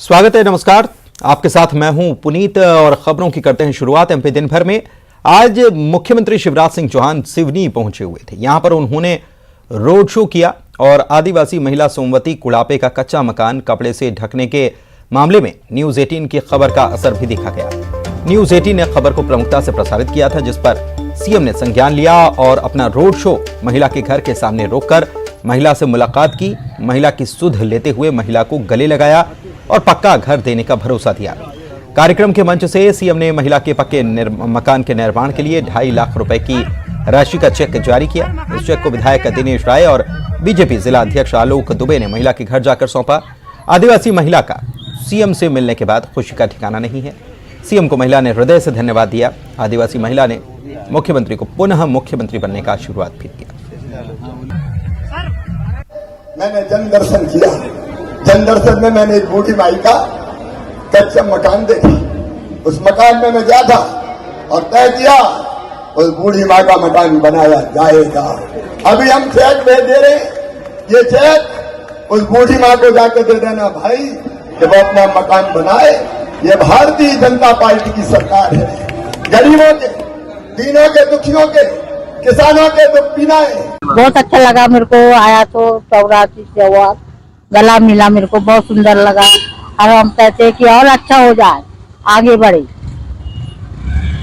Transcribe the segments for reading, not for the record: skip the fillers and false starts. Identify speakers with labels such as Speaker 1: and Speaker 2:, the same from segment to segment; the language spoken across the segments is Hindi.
Speaker 1: स्वागत है, नमस्कार। आपके साथ मैं हूं पुनीत और खबरों की करते हैं शुरुआत। एमपी दिन भर में आज मुख्यमंत्री शिवराज सिंह चौहान सिवनी पहुंचे हुए थे। यहां पर उन्होंने रोड शो किया और आदिवासी महिला सोमवती कुड़ापे का कच्चा मकान कपड़े से ढकने के मामले में न्यूज 18 की खबर का असर भी देखा गया। न्यूज 18 ने खबर को प्रमुखता से प्रसारित किया था, जिस पर सीएम ने संज्ञान लिया और अपना रोड शो महिला के घर के सामने रोककर महिला से मुलाकात की, महिला की सुध लेते हुए महिला को गले लगाया और पक्का घर देने का भरोसा दिया। कार्यक्रम के मंच से सीएम ने महिला के पक्के मकान के निर्माण के लिए 2.5 लाख रुपए की राशि का चेक जारी किया। इस चेक को विधायक दिनेश राय और बीजेपी जिला अध्यक्ष आलोक दुबे ने महिला के घर जाकर सौंपा। आदिवासी महिला का सीएम से मिलने के बाद खुशी का ठिकाना नहीं है। सीएम को महिला ने हृदय से धन्यवाद दिया। आदिवासी महिला ने मुख्यमंत्री को पुनः मुख्यमंत्री बनने का आशीर्वाद भी दिया।
Speaker 2: मैंने जन दर्शन किया। जन दर्शन में मैंने एक बूढ़ी माई का कच्चा मकान देखा। उस मकान में मैं गया था और तय किया उस बूढ़ी माँ का मकान बनाया जाएगा। अभी हम चेक भेज दे रहे हैं। ये चेक उस बूढ़ी माँ को जाकर दे देना भाई, जब वो अपना मकान बनाए। ये भारतीय जनता पार्टी की सरकार है। गरीबों के, दीनों के, दुखियों के, किसानों के दुख पीनाए।
Speaker 3: बहुत अच्छा लगा मेरे को। आया तो नवरात्रि से हुआ, गला मिला, मेरे को बहुत सुंदर लगा। और हम कहते हैं कि और अच्छा हो जाए, आगे बढ़े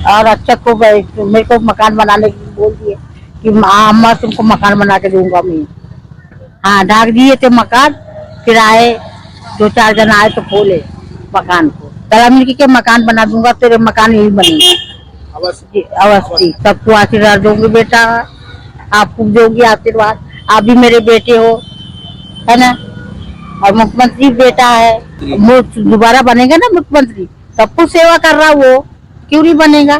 Speaker 3: और अच्छा को मेरे को मकान बनाने की बोल दिए कि अम्मा तुमको मकान बना के दूंगा मैं। हाँ, ढाक दिए थे मकान। फिर आए 2-4 जन आए तो खोले मकान को। गला मिल के मकान बना दूंगा, तेरे मकान यही बनेगा। अवश्य सबको आशीर्वाद दूंगी बेटा, आपको दोगी आशीर्वाद। आप भी मेरे बेटे हो, है ना, और मुख्यमंत्री बेटा है। दोबारा बनेगा ना मुख्यमंत्री, सबको सेवा कर रहा, वो क्यों नहीं बनेगा।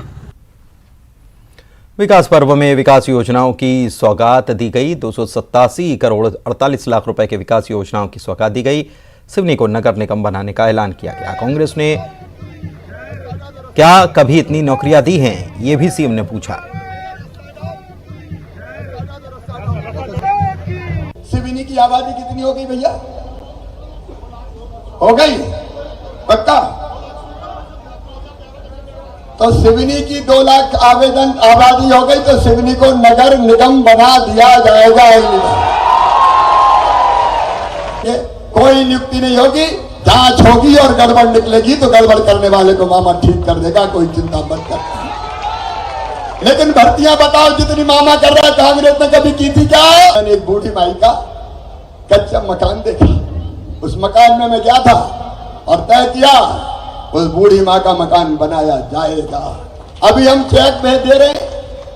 Speaker 1: विकास पर्व में विकास योजनाओं की सौगात दी गई। 287 करोड़ 48 लाख रुपए के विकास योजनाओं की सौगात दी गई। सिवनी को नगर निगम बनाने का ऐलान किया गया। कांग्रेस ने क्या कभी इतनी नौकरियां दी हैं, ये भी सीएम ने पूछा।
Speaker 2: सिवनी की आबादी कितनी हो गई भैया? हो गई पक्का? तो सिवनी की 2 लाख आवेदन आबादी हो गई, तो सिवनी को नगर निगम बना दिया जाएगा। ये कोई नियुक्ति नहीं होगी, जांच होगी और गड़बड़ निकलेगी तो गड़बड़ करने वाले को मामा ठीक कर देगा, कोई चिंता मत कर। लेकिन भर्तियां बताओ जितनी मामा कर रहा है, कांग्रेस ने कभी की थी क्या? मैंने एक बूढ़ी माई का कच्चा मकान देखा। उस मकान में मैं गया था और तय किया उस बूढ़ी माँ का मकान बनाया जाएगा। अभी हम चेक भेज दे रहे हैं।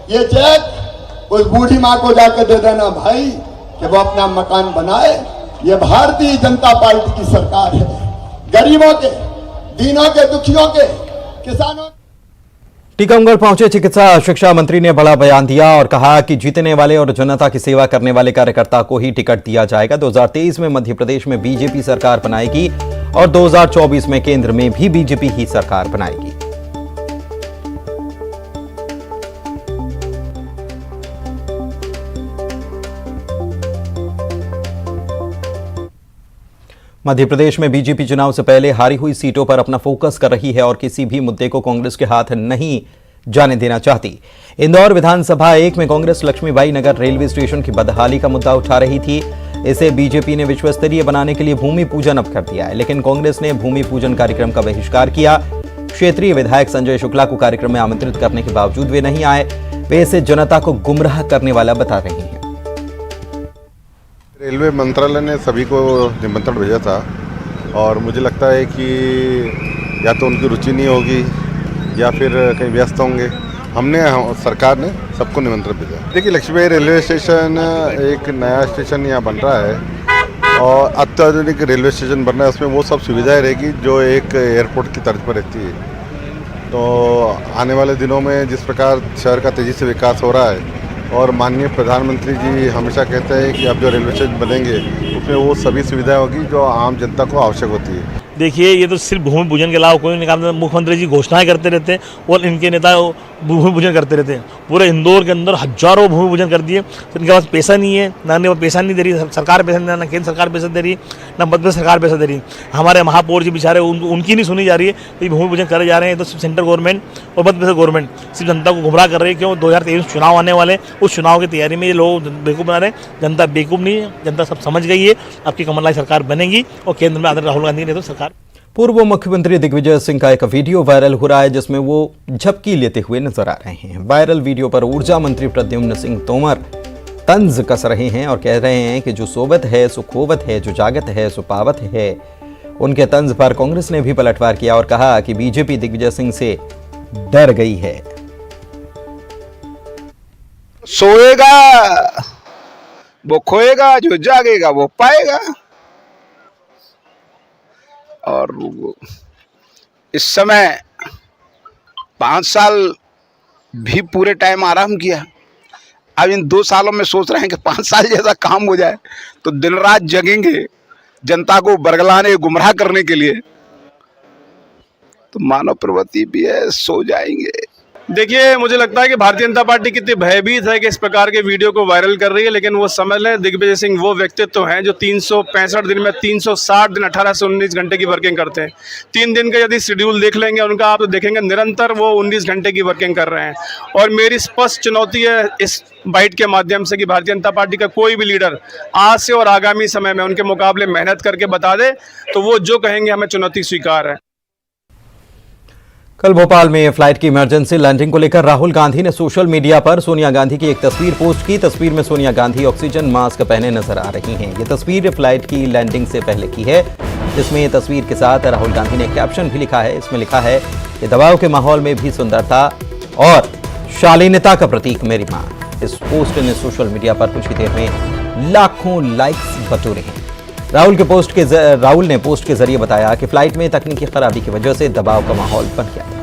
Speaker 2: ये चेक उस बूढ़ी माँ को जाकर दे देना भाई, कि वो अपना मकान बनाए। ये भारतीय जनता पार्टी की सरकार है। गरीबों के, दीनों के, दुखियों के, किसानों।
Speaker 1: टीकमगढ़ पहुंचे चिकित्सा शिक्षा मंत्री ने बड़ा बयान दिया और कहा कि जीतने वाले और जनता की सेवा करने वाले कार्यकर्ता को ही टिकट दिया जाएगा। 2023 में मध्य प्रदेश में बीजेपी सरकार बनाएगी और 2024 में केंद्र में भी बीजेपी ही सरकार बनाएगी। मध्य प्रदेश में बीजेपी चुनाव से पहले हारी हुई सीटों पर अपना फोकस कर रही है और किसी भी मुद्दे को कांग्रेस के हाथ नहीं जाने देना चाहती। इंदौर विधानसभा 1 में कांग्रेस लक्ष्मीबाई नगर रेलवे स्टेशन की बदहाली का मुद्दा उठा रही थी। इसे बीजेपी ने विश्व स्तरीय बनाने के लिए भूमि पूजन अब कर दिया है, लेकिन कांग्रेस ने भूमि पूजन कार्यक्रम का बहिष्कार किया। क्षेत्रीय विधायक संजय शुक्ला को कार्यक्रम में आमंत्रित करने के बावजूद वे नहीं आए। वे इसे जनता को गुमराह करने वाला बता रहे हैं।
Speaker 4: रेलवे मंत्रालय ने सभी को निमंत्रण भेजा था और मुझे लगता है कि या तो उनकी रुचि नहीं होगी या फिर कहीं व्यस्त होंगे। सरकार ने सबको निमंत्रण भेजा। देखिए, लक्ष्मीबाई रेलवे स्टेशन एक नया स्टेशन यहाँ बन रहा है और अत्याधुनिक रेलवे स्टेशन बन रहा है। उसमें वो सब सुविधाएं रहेगी जो एक एयरपोर्ट की तर्ज पर रहती है। तो आने वाले दिनों में जिस प्रकार शहर का तेज़ी से विकास हो रहा है और माननीय प्रधानमंत्री जी हमेशा कहते हैं कि अब जो रेलवे स्टेशन बनेंगे उसमें वो सभी सुविधाएं होगी जो आम जनता को आवश्यक होती है।
Speaker 5: देखिए, ये तो सिर्फ भूमि पूजन के अलावा कोई नहीं काम। मुख्यमंत्री जी घोषणाएं करते रहते हैं और इनके नेता भूमि पूजन करते रहते हैं। पूरे इंदौर के अंदर हजारों भूमि पूजन कर दिए। तो इनके पास पैसा नहीं है, ना वो पैसा नहीं दे रही सरकार, पैसा नहीं, ना केंद्र सरकार पैसा दे रही है, ना मध्य प्रदेश सरकार पैसा दे रही है। हमारे महापौर जी बेचारे उनकी नहीं सुनी जा रही है। तो भूमि पूजन करे जा रहे हैं तो सिर्फ सेंट्रल गवर्नमेंट और मध्य प्रदेश गवर्नमेंट सिर्फ जनता को गुमराह कर रही है। क्यों? 2023 चुनाव आने वाले, उस चुनाव की तैयारी में ये लोग बेवकूफ़ बना रहे हैं। जनता बेवकूफ़ नहीं है, जनता सब समझ गई है। आपकी कमलनाथ सरकार बनेगी और केंद्र में आदरणीय राहुल गांधी की नेतृत्व सरकार।
Speaker 1: पूर्व मुख्यमंत्री दिग्विजय सिंह का एक वीडियो वायरल हो रहा है जिसमें वो झपकी लेते हुए नजर आ रहे हैं। वायरल वीडियो पर ऊर्जा मंत्री प्रद्युम्न सिंह तोमर तंज कस रहे हैं और कह रहे हैं कि जो सोवत है सो खोवत है, जो जागत है सो पावत है। उनके तंज पर कांग्रेस ने भी पलटवार किया और कहा कि बीजेपी दिग्विजय सिंह से डर गई है।
Speaker 6: सोएगा वो खोएगा, जो जागेगा वो पाएगा। और इस समय 5 साल भी पूरे टाइम आराम किया। अब इन 2 सालों में सोच रहे हैं कि 5 साल जैसा काम हो जाए, तो दिन रात जगेंगे जनता को बरगलाने, गुमराह करने के लिए। तो मानव प्रवृत्ति भी है, सो जाएंगे।
Speaker 7: देखिए, मुझे लगता है कि भारतीय जनता पार्टी कितनी भयभीत है कि इस प्रकार के वीडियो को वायरल कर रही है। लेकिन वो समझ लें, दिग्विजय सिंह वो व्यक्तित्व हैं जो 365 दिन में 360 दिन 18 से 19 घंटे की वर्किंग करते हैं। 3 दिन का यदि शेड्यूल देख लेंगे उनका, आप तो देखेंगे निरंतर वो 19 घंटे की वर्किंग कर रहे हैं। और मेरी स्पष्ट चुनौती है इस बाइट के माध्यम से कि भारतीय जनता पार्टी का कोई भी लीडर आज से और आगामी समय में उनके मुकाबले मेहनत करके बता दे, तो वो जो कहेंगे हमें चुनौती स्वीकार है।
Speaker 1: कल भोपाल में फ्लाइट की इमरजेंसी लैंडिंग को लेकर राहुल गांधी ने सोशल मीडिया पर सोनिया गांधी की एक तस्वीर पोस्ट की। तस्वीर में सोनिया गांधी ऑक्सीजन मास्क पहने नजर आ रही हैं। ये तस्वीर फ्लाइट की लैंडिंग से पहले की है, जिसमें ये तस्वीर के साथ राहुल गांधी ने कैप्शन भी लिखा है। इसमें लिखा है कि दबाव के माहौल में भी सुंदरता और शालीनता का प्रतीक मेरी मां। इस पोस्ट ने सोशल मीडिया पर कुछ ही देर में लाखों लाइक्स बटोरे हैं। राहुल ने पोस्ट के जरिए बताया कि फ्लाइट में तकनीकी खराबी की वजह से दबाव का माहौल बन गया था।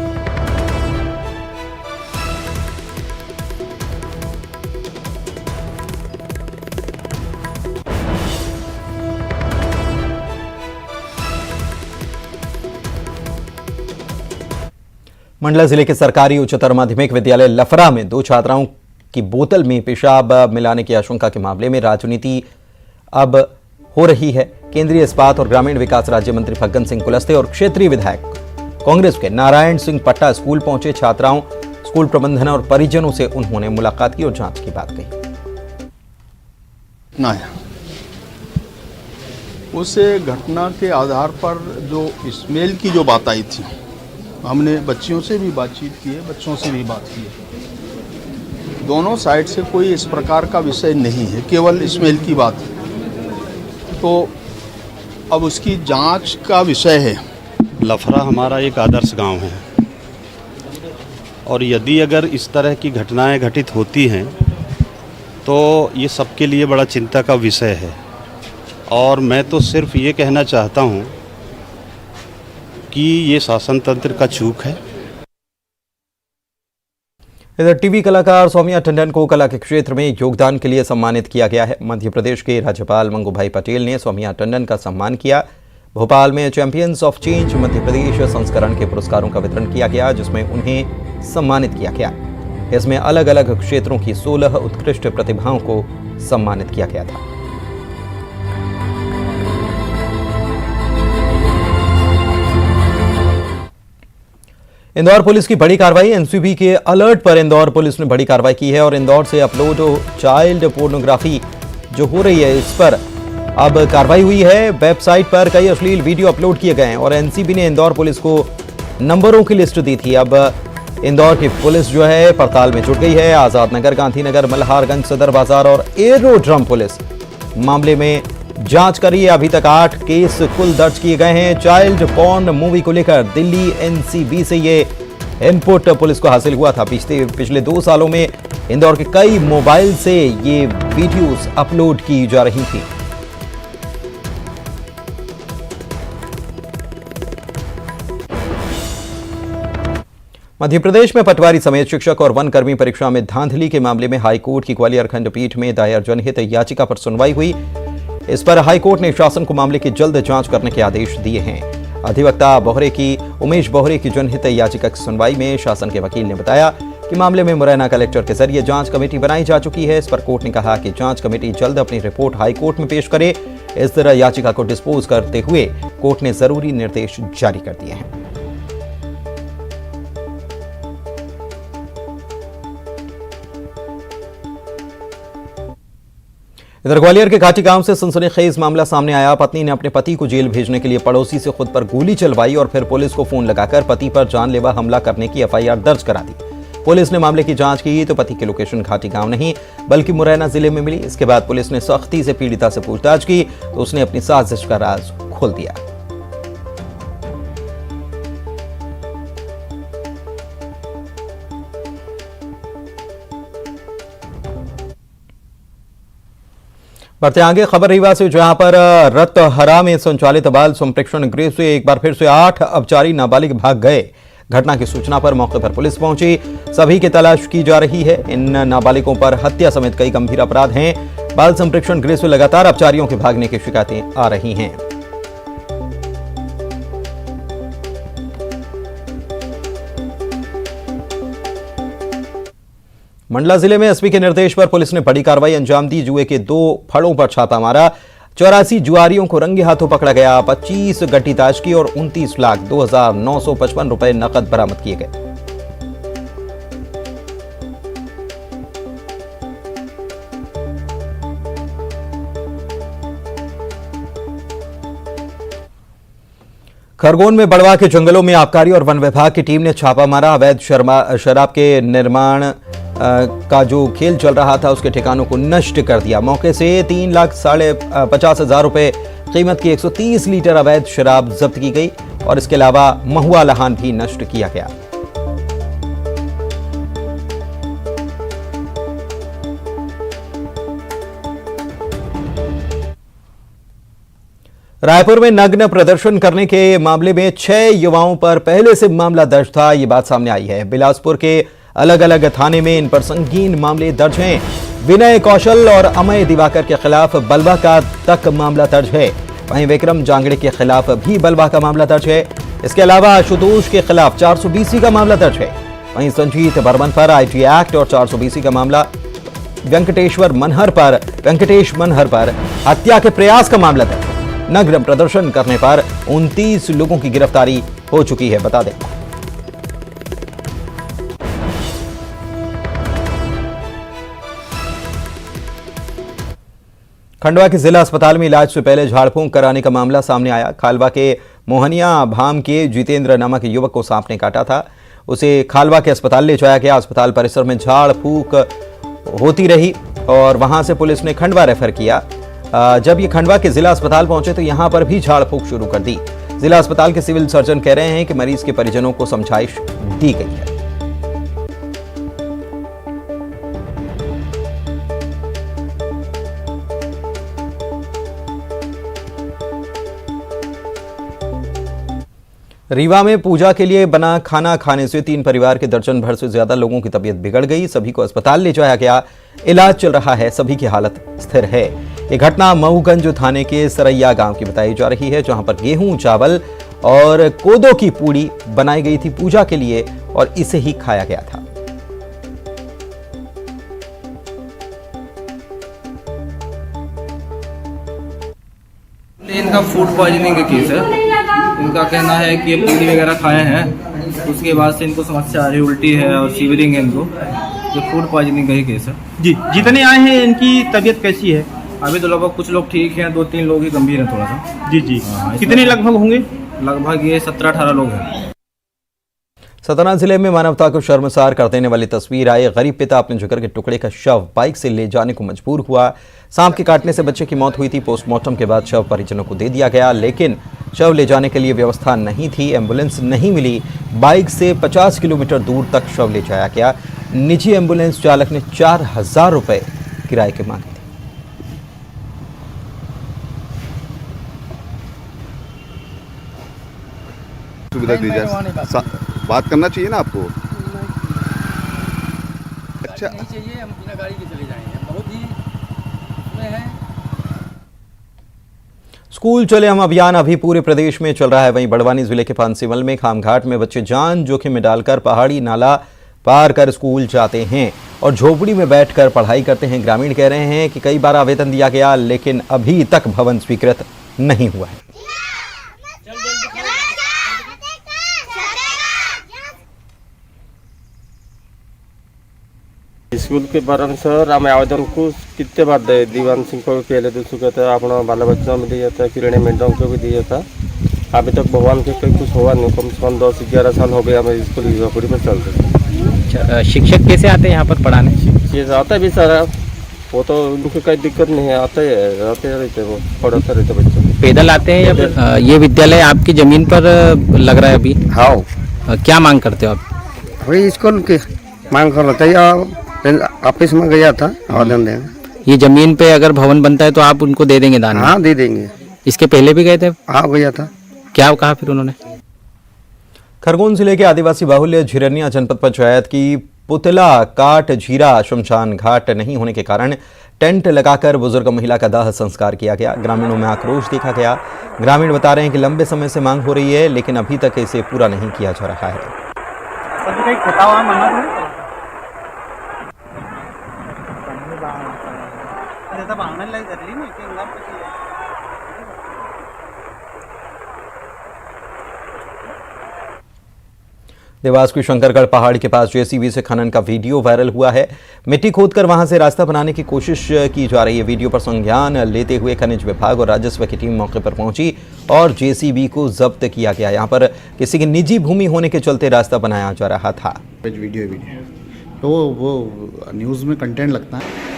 Speaker 1: मंडला जिले के सरकारी उच्चतर माध्यमिक विद्यालय लफरा में 2 छात्राओं की बोतल में पेशाब मिलाने की आशंका के मामले में राजनीति अब हो रही है। केंद्रीय इस्पात और ग्रामीण विकास राज्य मंत्री फग्गन सिंह कुलस्ते और क्षेत्रीय विधायक कांग्रेस के नारायण सिंह पट्टा स्कूल पहुंचे। छात्राओं, स्कूल प्रबंधन और परिजनों से उन्होंने मुलाकात की और जांच की बात कही।
Speaker 8: उस घटना के आधार पर जो स्मेल की जो बात आई थी, हमने बच्चियों से भी बातचीत की है, बच्चों से भी बात की है। दोनों साइड से कोई इस प्रकार का विषय नहीं है, केवल स्मेल की बात है। तो अब उसकी जांच का विषय है।
Speaker 9: लफरा हमारा एक आदर्श गांव है और यदि अगर इस तरह की घटनाएं घटित होती हैं तो ये सबके लिए बड़ा चिंता का विषय है। और मैं तो सिर्फ ये कहना चाहता हूँ कि ये शासन तंत्र का चूक है।
Speaker 1: इधर टीवी कलाकार सौम्या टंडन को कला के क्षेत्र में योगदान के लिए सम्मानित किया गया है। मध्य प्रदेश के राज्यपाल मंगूभाई पटेल ने सौम्या टंडन का सम्मान किया। भोपाल में champions of change Madhya Pradesh संस्करण के पुरस्कारों का वितरण किया गया, जिसमें उन्हें सम्मानित किया गया। इसमें अलग अलग क्षेत्रों की 16 उत्कृष्ट प्रतिभाओं को सम्मानित किया गया था। इंदौर पुलिस की बड़ी कार्रवाई। एनसीबी के अलर्ट पर इंदौर पुलिस ने बड़ी कार्रवाई की है और इंदौर से अपलोड चाइल्ड पोर्नोग्राफी जो हो रही है, इस पर अब कार्रवाई हुई है। वेबसाइट पर कई अश्लील वीडियो अपलोड किए गए हैं और एनसीबी ने इंदौर पुलिस को नंबरों की लिस्ट दी थी। अब इंदौर की पुलिस जो है पड़ताल में जुट गई है। आजाद नगर, गांधीनगर, मल्हारगंज, सदर बाजार और एरोड्रम पुलिस मामले में जांच कर रही है। अभी तक 8 केस कुल दर्ज किए गए हैं। चाइल्ड पॉर्न मूवी को लेकर दिल्ली एनसीबी से ये इनपुट पुलिस को हासिल हुआ था। पिछले 2 सालों में इंदौर के कई मोबाइल से ये वीडियोस अपलोड की जा रही थी। मध्य प्रदेश में पटवारी समेत शिक्षक और वन कर्मी परीक्षा में धांधली के मामले में हाईकोर्ट की ग्वालियर खंडपीठ में दायर जनहित याचिका पर सुनवाई हुई। इस पर हाईकोर्ट ने शासन को मामले की जल्द जांच करने के आदेश दिए हैं। अधिवक्ता उमेश बोहरे की जनहित याचिका की सुनवाई में शासन के वकील ने बताया कि मामले में मुरैना कलेक्टर के जरिए जांच कमेटी बनाई जा चुकी है। इस पर कोर्ट ने कहा कि जांच कमेटी जल्द अपनी रिपोर्ट हाई कोर्ट में पेश करे। इस तरह याचिका को डिस्पोज करते हुए कोर्ट ने जरूरी निर्देश जारी कर दिए हैं। इधर ग्वालियर के घाटी गांव से सनसनीखेज मामला सामने आया। पत्नी ने अपने पति को जेल भेजने के लिए पड़ोसी से खुद पर गोली चलवाई और फिर पुलिस को फोन लगाकर पति पर जानलेवा हमला करने की एफआईआर दर्ज करा दी। पुलिस ने मामले की जांच की तो पति की लोकेशन घाटी गांव नहीं बल्कि मुरैना जिले में मिली। इसके बाद पुलिस ने सख्ती से पीड़िता से पूछताछ की तो उसने अपनी साजिश का राज खोल दिया। बढ़ते आगे खबर रीवा से, जहां पर रतहरा में संचालित बाल संप्रेक्षण गृह से एक बार फिर से 8 अबचारी नाबालिग भाग गए। घटना की सूचना पर मौके पर पुलिस पहुंची। सभी की तलाश की जा रही है। इन नाबालिगों पर हत्या समेत कई गंभीर अपराध हैं। बाल संप्रेक्षण गृह से लगातार अपचारियों के भागने की शिकायतें आ रही हैं। मंडला जिले में एसपी के निर्देश पर पुलिस ने बड़ी कार्रवाई अंजाम दी। जुए के 2 फड़ों पर छापा मारा। 84 जुआरियों को रंगे हाथों पकड़ा गया। 25 गड्डी ताजकी और 29,02,955 रुपए नकद बरामद किए गए। खरगोन में बड़वा के जंगलों में आबकारी और वन विभाग की टीम ने छापा मारा। अवैध शराब के निर्माण का जो खेल चल रहा था उसके ठिकानों को नष्ट कर दिया। मौके से 3,50,000 रुपए कीमत की 130 लीटर अवैध शराब जब्त की गई और इसके अलावा महुआ लहान भी नष्ट किया गया। रायपुर में नग्न प्रदर्शन करने के मामले में 6 युवाओं पर पहले से मामला दर्ज था। ये बात सामने आई है। बिलासपुर के अलग अलग थाने में इन पर संगीन मामले दर्ज हैं। विनय कौशल और अमय दिवाकर के खिलाफ बलवा का तक मामला दर्ज है। वहीं विक्रम जांगड़े के खिलाफ भी बलवा का मामला दर्ज है। इसके अलावा आशुतोष के खिलाफ 420 का मामला दर्ज है। वहीं संजीत बर्मन पर आईटी एक्ट और 420 का मामला। वेंकटेश मनहर पर हत्या के प्रयास का मामला दर्ज है। नग्न प्रदर्शन करने पर 29 लोगों की गिरफ्तारी हो चुकी है। बता दें खंडवा के जिला अस्पताल में इलाज से पहले झाड़ फूंक कराने का मामला सामने आया। खालवा के मोहनिया भाम के जितेंद्र नामक युवक को सांप ने काटा था। उसे खालवा के अस्पताल ले जाया गया। अस्पताल परिसर में झाड़ फूंक होती रही और वहां से पुलिस ने खंडवा रेफर किया। जब ये खंडवा के जिला अस्पताल पहुंचे तो यहां पर भी झाड़ फूंक शुरू कर दी। जिला अस्पताल के सिविल सर्जन कह रहे हैं कि मरीज के परिजनों को समझाइश दी गई है। रीवा में पूजा के लिए बना खाना खाने से 3 परिवार के दर्जन भर से ज्यादा लोगों की तबीयत बिगड़ गई। सभी को अस्पताल ले जाया गया। इलाज चल रहा है। सभी की हालत स्थिर है। ये घटना मऊगंज थाने के सरैया गांव की बताई जा रही है, जहां पर गेहूं, चावल और कोदो की पूड़ी बनाई गई थी पूजा के लिए और इसे ही खाया गया था।
Speaker 10: इनका फूड पॉइजनिंग का केस है। इनका कहना है कि ये पूड़ी वगैरह खाए हैं, उसके बाद से इनको समस्या आ रही है, उल्टी है और सीवरिंग है इनको। ये फूड पॉइजनिंग का ही केस है।
Speaker 11: जी, जितने आए हैं इनकी तबीयत कैसी है?
Speaker 10: अभी तो लगभग कुछ लोग ठीक हैं, 2-3 लोग ही गंभीर हैं थोड़ा सा।
Speaker 11: जी जी। कितने लगभग होंगे?
Speaker 10: लगभग ये 17-18 लोग हैं।
Speaker 1: सतना जिले में मानवता को शर्मसार कर देने वाली तस्वीर आई। गरीब पिता अपने जिगर के टुकड़े का शव बाइक से ले जाने को मजबूर हुआ। सांप के काटने से बच्चे की मौत हुई थी। पोस्टमार्टम के बाद शव परिजनों को दे दिया गया, लेकिन शव ले जाने के लिए व्यवस्था नहीं थी। एम्बुलेंस नहीं मिली। बाइक से 50 किलोमीटर दूर तक शव ले जाया गया। निजी एम्बुलेंस चालक ने 4,000 रुपए किराए के मांगे थे।
Speaker 4: सुविधा दी जाए। बात करना चाहिए ना आपको। अच्छा
Speaker 10: नहीं चाहिए, हम बिना गाड़ी के चले जाएंगे। बहुत ही में है।
Speaker 1: स्कूल चले हम अभियान अभी पूरे प्रदेश में चल रहा है। वहीं बड़वानी जिले के पानसीमल में खामघाट में बच्चे जान जोखिम में डालकर पहाड़ी नाला पार कर स्कूल जाते हैं और झोपड़ी में बैठकर पढ़ाई करते हैं। ग्रामीण कह रहे हैं कि कई बार आवेदन दिया गया लेकिन अभी तक भवन स्वीकृत नहीं हुआ है।
Speaker 12: स्कूल के बारे में सर आम आवेदन को कितने बार दे दीवान सिंह को पहले दूसरों कहते हैं अपना बाल बच्चों में दिया था, किरण मैडम को भी दिया था। अभी तक भगवान के कोई कुछ हुआ नहीं। कम से कम 10-11 साल हो गया हमें स्कूल झोपड़ी में चलते।
Speaker 11: शिक्षक कैसे आते हैं यहाँ पर पढ़ाने?
Speaker 12: ये आता भी सर, वो तो उनकी कोई दिक्कत नहीं है, आते रहते वो पढ़ाते रहते बच्चों को।
Speaker 11: पैदल आते हैं या फिर ये विद्यालय आपकी जमीन पर लग रहा है अभी?
Speaker 12: हाँ।
Speaker 11: क्या मांग करते हो आप?
Speaker 12: वही स्कूल की मांग कर रहा था, ऑफिस में गया था आवेदन देने।
Speaker 11: ये जमीन पे अगर भवन बनता है तो आप उनको दे देंगे दान में?
Speaker 12: हाँ दे देंगे।
Speaker 11: इसके पहले भी गए थे?
Speaker 12: हाँ गया था।
Speaker 11: क्या कहा फिर उन्होंने?
Speaker 1: खरगोन जिले के आदिवासी बाहुल्य झिरनिया जनपद पंचायत की पुतला काट झीरा शमशान घाट नहीं होने के कारण टेंट लगाकर बुजुर्ग महिला का दाह संस्कार किया गया। ग्रामीणों में आक्रोश देखा गया। ग्रामीण बता रहे हैं कि लंबे समय से मांग हो रही है लेकिन अभी तक इसे पूरा नहीं किया जा रहा है। देवास की शंकरगढ़ पहाड़ के पास जेसीबी से खनन का वीडियो वायरल हुआ है। मिट्टी खोदकर वहां से रास्ता बनाने की कोशिश की जा रही है। वीडियो पर संज्ञान लेते हुए खनिज विभाग और राजस्व की टीम मौके पर पहुंची और जेसीबी को जब्त किया गया। यहां पर किसी की निजी भूमि होने के चलते रास्ता बनाया जा रहा था।
Speaker 13: वीडियो तो वो न्यूज़ में कंटेंट लगता है।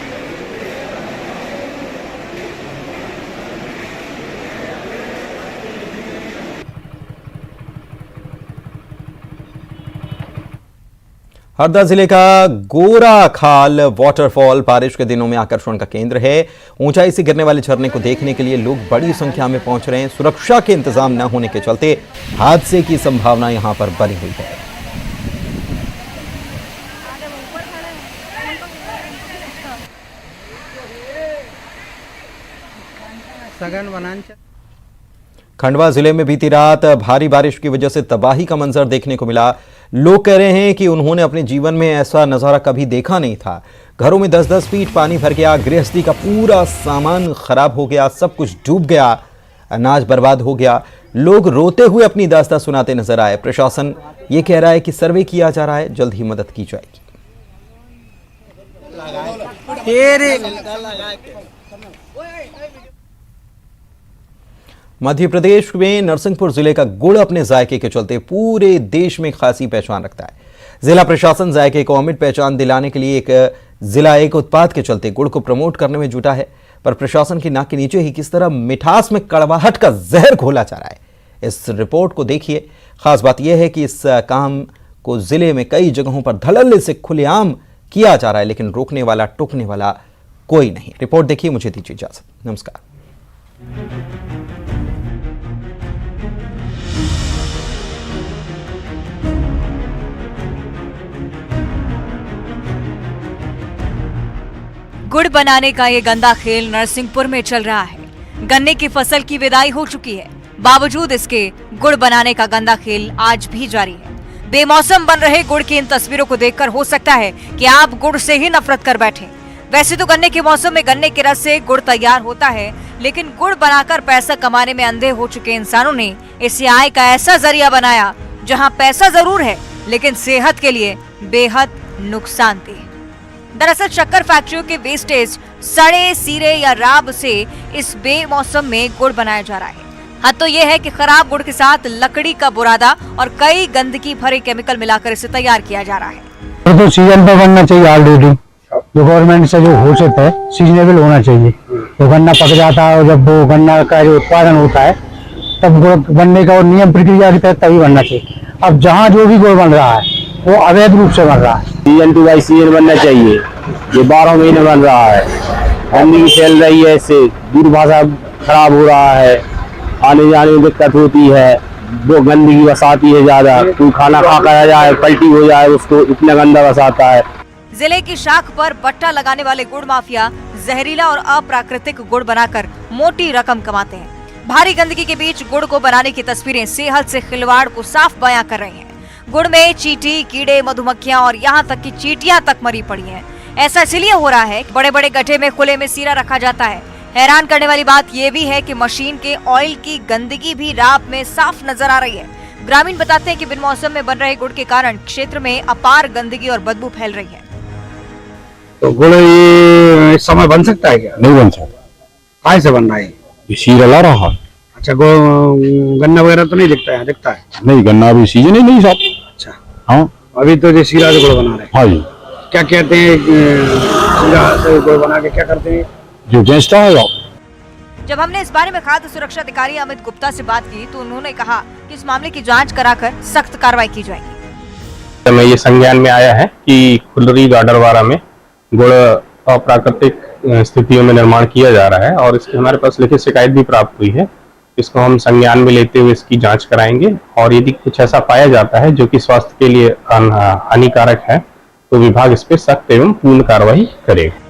Speaker 1: हरदा जिले का गोरा खाल वाटरफॉल बारिश के दिनों में आकर्षण का केंद्र है। ऊंचाई से गिरने वाले झरने को देखने के लिए लोग बड़ी संख्या में पहुंच रहे हैं। सुरक्षा के इंतजाम न होने के चलते हादसे की संभावना यहां पर बनी हुई है। खंडवा जिले में बीती रात भारी बारिश की वजह से तबाही का मंजर देखने को मिला। लोग कह रहे हैं कि उन्होंने अपने जीवन में ऐसा नजारा कभी देखा नहीं था। घरों में 10-10 फीट पानी भर गया। गृहस्थी का पूरा सामान खराब हो गया, सब कुछ डूब गया, अनाज बर्बाद हो गया। लोग रोते हुए अपनी दास्तां सुनाते नजर आए। प्रशासन ये कह रहा है कि सर्वे किया जा रहा है, जल्द ही मदद की जाएगी। मध्य प्रदेश में नरसिंहपुर जिले का गुड़ अपने जायके के चलते पूरे देश में खासी पहचान रखता है। जिला प्रशासन जायके को अमिट पहचान दिलाने के लिए एक उत्पाद के चलते गुड़ को प्रमोट करने में जुटा है, पर प्रशासन की नाक के नीचे ही किस तरह मिठास में कड़वाहट का जहर घोला जा रहा है, इस रिपोर्ट को देखिए। खास बात यह है कि इस काम को जिले में कई जगहों पर धड़ल्ले से खुलेआम किया जा रहा है, लेकिन रोकने वाला टोकने वाला कोई नहीं। रिपोर्ट देखिए। मुझे दीजिए इजाजत। नमस्कार।
Speaker 14: गुड़ बनाने का ये गंदा खेल नरसिंहपुर में चल रहा है। गन्ने की फसल की विदाई हो चुकी है, बावजूद इसके गुड़ बनाने का गंदा खेल आज भी जारी है। बेमौसम बन रहे गुड़ की इन तस्वीरों को देखकर हो सकता है कि आप गुड़ से ही नफरत कर बैठें। वैसे तो गन्ने के मौसम में गन्ने के रस से गुड़ तैयार होता है, लेकिन गुड़ बनाकर पैसा कमाने में अंधे हो चुके इंसानों ने इसे आय का ऐसा जरिया बनाया जहां पैसा जरूर है लेकिन सेहत के लिए बेहद नुकसानदेह। दरअसल शक्कर फैक्ट्रियों के वेस्टेज, सड़े सीरे या राब से इस बेमौसम में गुड़ बनाया जा रहा है। हद तो ये है कि खराब गुड़ के साथ लकड़ी का बुरादा और कई गंदगी भरे केमिकल मिलाकर इसे तैयार किया जा रहा है।
Speaker 15: तो सीजन पर बनना चाहिए। ऑलरेडी जो गवर्नमेंट से जो घोषित है सीजनेबल होना चाहिए। तो गन्ना पक जाता है और जब वो गन्ना का जो उत्पादन होता है तब गन्ने का और नियम प्रक्रिया के तहत तभी बनना चाहिए। अब जहाँ जो भी गुड़ बन रहा है वो अवैध रूप से बन रहा है।
Speaker 16: सीजन टू बाई सीजन बनना चाहिए। ये 12 महीने बन रहा है। गंदगी फैल रही है, इससे दूरभाषा खराब हो रहा है, आने जाने में दिक्कत होती है, वो गंदगी बसाती है ज्यादा। कोई खाना खा कर जाए पलटी हो जाए, उसको इतना गंदा बसाता है।
Speaker 14: जिले की शाख पर बट्टा लगाने वाले गुड़ माफिया जहरीला और अप्राकृतिक गुड़ बनाकर मोटी रकम कमाते हैं। भारी गंदगी के बीच गुड़ को बनाने की तस्वीरें सेहत से खिलवाड़ को साफ बयां कर रही हैं। गुड़ में चींटी, कीड़े, मधुमक्खियां और यहाँ तक कि चींटियां तक मरी पड़ी हैं। ऐसा इसलिए हो रहा है कि बड़े बड़े गड्ढे में खुले में सीरा रखा जाता है। हैरान करने वाली बात यह भी है कि मशीन के ऑयल की गंदगी भी रात में साफ नजर आ रही है। ग्रामीण बताते हैं कि बिन मौसम में बन रहे गुड़ के कारण क्षेत्र में अपार गंदगी और बदबू फैल रही है।
Speaker 15: तो गुड़ ये इस समय बन सकता है क्या?
Speaker 16: नहीं बन सकता।
Speaker 15: कहाँ से बन रहा है?
Speaker 16: ये शीरा ला रहा है।
Speaker 15: अच्छा, गन्ना वगैरह तो नहीं दिखता है? दिखता है।
Speaker 16: नहीं, गन्ना अभी सीजन ही नहीं साहब।
Speaker 15: अच्छा,
Speaker 16: हाँ,
Speaker 15: अभी तो ये शीरा से गुड़ बना रहे हैं।
Speaker 16: हाँ जी।
Speaker 15: क्या कहते हैं शीरा से गुड़ बना के क्या करते हैं?
Speaker 16: जो बेचता है आप।
Speaker 14: जब हमने इस बारे में खाद्य सुरक्षा अधिकारी अमित गुप्ता से बात की तो उन्होंने कहा कि इस मामले की जांच कराकर सख्त कार्रवाई की जाएगी।
Speaker 12: में ये संज्ञान में आया है कि खुलरी गाडरवारा में गुड़ अप्राकृतिक स्थितियों में निर्माण किया जा रहा है और इसकी हमारे पास लिखित शिकायत भी प्राप्त हुई है। इसको हम संज्ञान में लेते हुए इसकी जांच कराएंगे और यदि कुछ ऐसा पाया जाता है जो कि स्वास्थ्य के लिए हानिकारक है तो विभाग इस पर सख्त एवं पूर्ण कार्रवाई करेगा।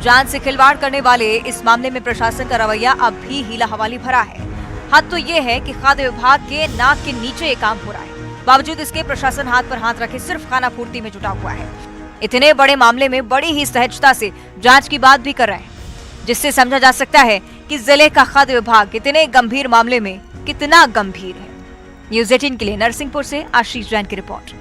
Speaker 14: जान से खिलवाड़ करने वाले इस मामले में प्रशासन का रवैया अब भी हीला हवाली भरा है। हद तो ये है कि खाद्य विभाग के नाक के नीचे ये काम हो रहा है। बावजूद इसके प्रशासन हाथ पर हाथ रखे सिर्फ खाना पूर्ति में जुटा हुआ है। इतने बड़े मामले में बड़ी ही सहजता से जांच की बात भी कर रहे हैं, जिससे समझा जा सकता है कि जिले का खाद्य विभाग इतने गंभीर मामले में कितना गंभीर है। न्यूज़ 18 के लिए नरसिंहपुर से आशीष जैन की रिपोर्ट।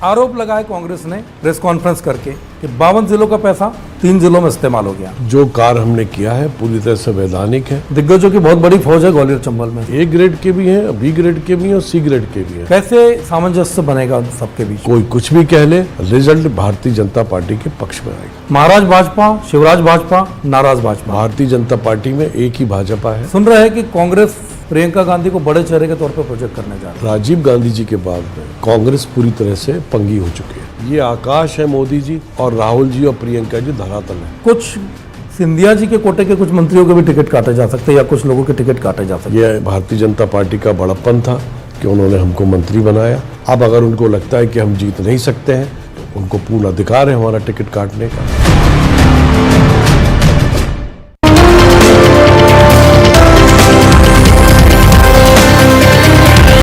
Speaker 17: आरोप लगाए कांग्रेस ने प्रेस कॉन्फ्रेंस करके कि 52 जिलों का पैसा 3 जिलों में इस्तेमाल हो गया।
Speaker 18: जो कार्य हमने किया है पूरी तरह से वैधानिक है।
Speaker 17: दिग्गजों की बहुत बड़ी फौज है ग्वालियर चंबल में।
Speaker 18: ए ग्रेड के भी हैं, बी ग्रेड के भी हैं और सी ग्रेड के भी हैं।
Speaker 17: कैसे सामंजस्य बनेगा सबके बीच?
Speaker 18: कोई कुछ भी कह ले, रिजल्ट भारतीय जनता पार्टी के पक्ष में आएगा।
Speaker 17: महाराज भाजपा, शिवराज भाजपा, नाराज भाजपा।
Speaker 18: भारतीय जनता पार्टी में एक ही भाजपा है।
Speaker 17: सुन रहे हैं कि कांग्रेस प्रियंका गांधी को बड़े चेहरे के तौर पर प्रोजेक्ट करने जा रही है।
Speaker 18: राजीव गांधी जी के बाद में कांग्रेस पूरी तरह से पंगी हो चुकी है। ये आकाश है मोदी जी और राहुल जी और प्रियंका जी धरातल है।
Speaker 17: कुछ सिंधिया जी के कोटे के कुछ मंत्रियों के भी टिकट काटे जा सकते हैं या कुछ लोगों के टिकट काटे जा सकते हैं।
Speaker 18: ये भारतीय जनता पार्टी का बड़प्पन था कि उन्होंने हमको मंत्री बनाया। अब अगर उनको लगता है कि हम जीत नहीं सकते हैं तो उनको पूर्ण अधिकार है हमारा टिकट काटने का।